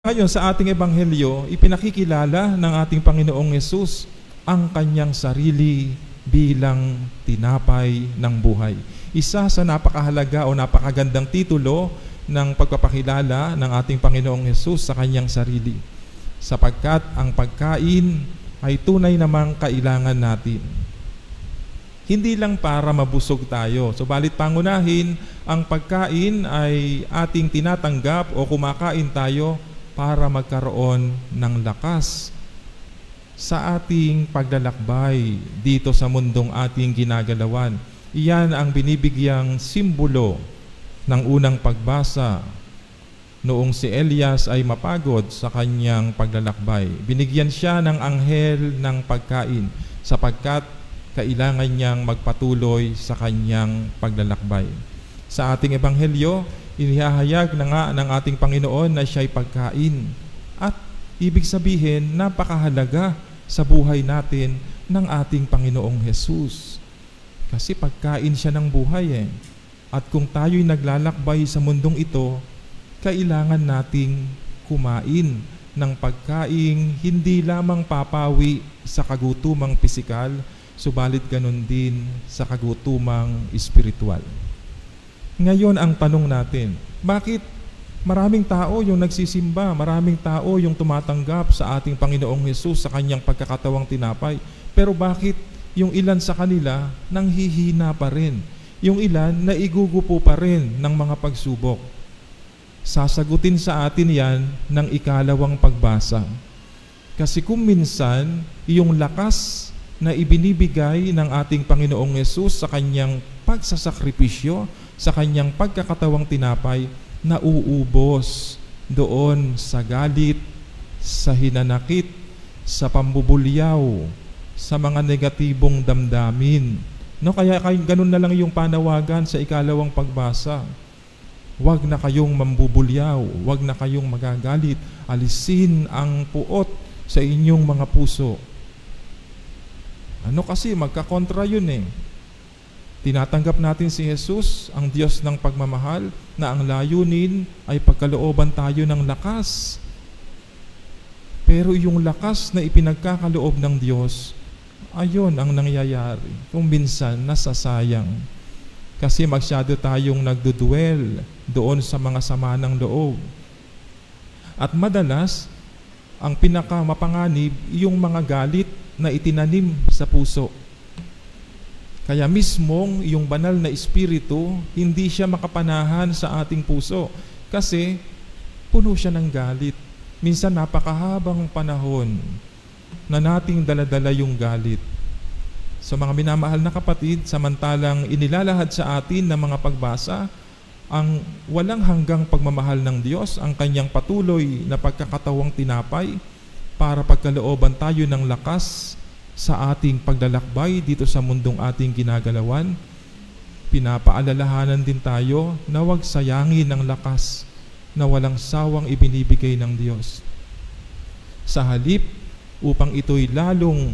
Ngayon sa ating ebanghelyo, ipinakikilala ng ating Panginoong Hesus ang kanyang sarili bilang tinapay ng buhay. Isa sa napakahalaga o napakagandang titulo ng pagpapakilala ng ating Panginoong Hesus sa kanyang sarili. Sapagkat ang pagkain ay tunay namang kailangan natin. Hindi lang para mabusog tayo. Subalit pangunahin, ang pagkain ay ating tinatanggap o kumakain tayo para magkaroon ng lakas sa ating paglalakbay dito sa mundong ating ginagalawan. Iyan ang binibigyang simbolo ng unang pagbasa noong si Elias ay mapagod sa kanyang paglalakbay. Binigyan siya ng anghel ng pagkain sapagkat kailangan niyang magpatuloy sa kanyang paglalakbay. Sa ating ebanghelyo, inihahayag na nga ng ating Panginoon na siya'y pagkain. At ibig sabihin, napakahalaga sa buhay natin ng ating Panginoong Hesus. Kasi pagkain siya ng buhay eh. At kung tayo'y naglalakbay sa mundong ito, kailangan nating kumain ng pagkaing hindi lamang papawi sa kagutumang pisikal, subalit ganun din sa kagutumang espiritual. Ngayon ang tanong natin, bakit maraming tao yung nagsisimba, maraming tao yung tumatanggap sa ating Panginoong Hesus sa kanyang pagkakatawang tinapay, pero bakit yung ilan sa kanila nanghihina pa rin? Yung ilan naigugupo pa rin ng mga pagsubok? Sasagutin sa atin yan ng ikalawang pagbasa. Kasi kung minsan, yung lakas na ibinibigay ng ating Panginoong Hesus sa kanyang pagsasakripisyo, sa kanyang pagkakatawang tinapay, nauubos doon sa galit, sa hinanakit, sa pambubulyaw, sa mga negatibong damdamin. No, kaya ganun na lang yung panawagan sa ikalawang pagbasa. Huwag na kayong mambubulyaw, huwag na kayong magagalit, alisin ang puot sa inyong mga puso. Ano kasi, magkakontra yun eh. Tinatanggap natin si Hesus, ang Diyos ng pagmamahal, na ang layunin ay pagkalooban tayo ng lakas. Pero yung lakas na ipinagkakaloob ng Diyos, ayon ang nangyayari. Kung minsan, nasasayang. Kasi masyado tayong nagduduel doon sa mga sama ng loob. At madalas, ang pinakamapanganib, yung mga galit na itinanim sa puso. Kaya mismong yung banal na espiritu, hindi siya makapanahan sa ating puso kasi puno siya ng galit. Minsan napakahabang panahon na nating daladala yung galit. So mga minamahal na kapatid, samantalang inilalahad sa atin ng mga pagbasa ang walang hanggang pagmamahal ng Diyos, ang kanyang patuloy na pagkakatawang tinapay para pagkalooban tayo ng lakas sa ating paglalakbay dito sa mundong ating ginagalawan. Pinapaalalahanan din tayo na huwag sayangin ang lakas na walang sawang ibinibigay ng Diyos. Sa halip, upang ito'y lalong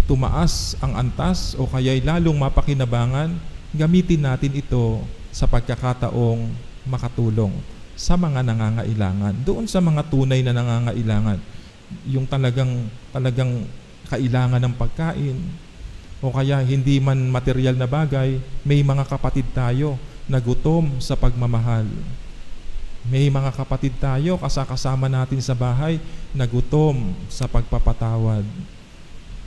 tumaas ang antas o kaya'y lalong mapakinabangan, gamitin natin ito sa pagkakataong makatulong sa mga nangangailangan, doon sa mga tunay na nangangailangan, yung talagang kailangan ng pagkain o kaya hindi man material na bagay. May mga kapatid tayo na gutom sa pagmamahal. May mga kapatid tayo kasama natin sa bahay na gutom sa pagpapatawad.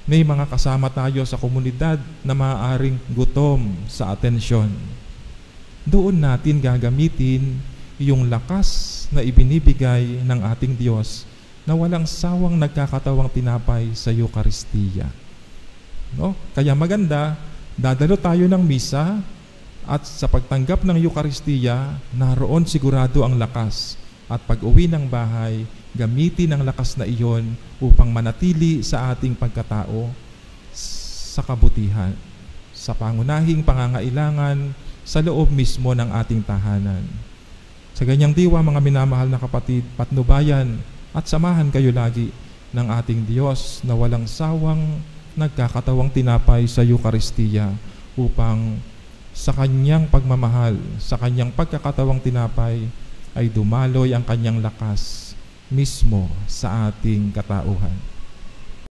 May mga kasama tayo sa komunidad na maaaring gutom sa atensyon. Doon natin gagamitin yung lakas na ibinibigay ng ating Diyos na walang sawang nagkakatawang tinapay sa Eucharistia. No? Kaya maganda, dadalo tayo ng misa at sa pagtanggap ng Eucharistia, naroon sigurado ang lakas. At pag uwi ng bahay, gamitin ang lakas na iyon upang manatili sa ating pagkatao sa kabutihan, sa pangunahing pangangailangan sa loob mismo ng ating tahanan. Sa ganyang diwa, mga minamahal na kapatid, patnubayan at samahan kayo lagi ng ating Diyos na walang sawang nagkakatawang tinapay sa Eucharistia upang sa kanyang pagmamahal, sa kanyang pagkakatawang tinapay ay dumaloy ang kanyang lakas mismo sa ating katauhan.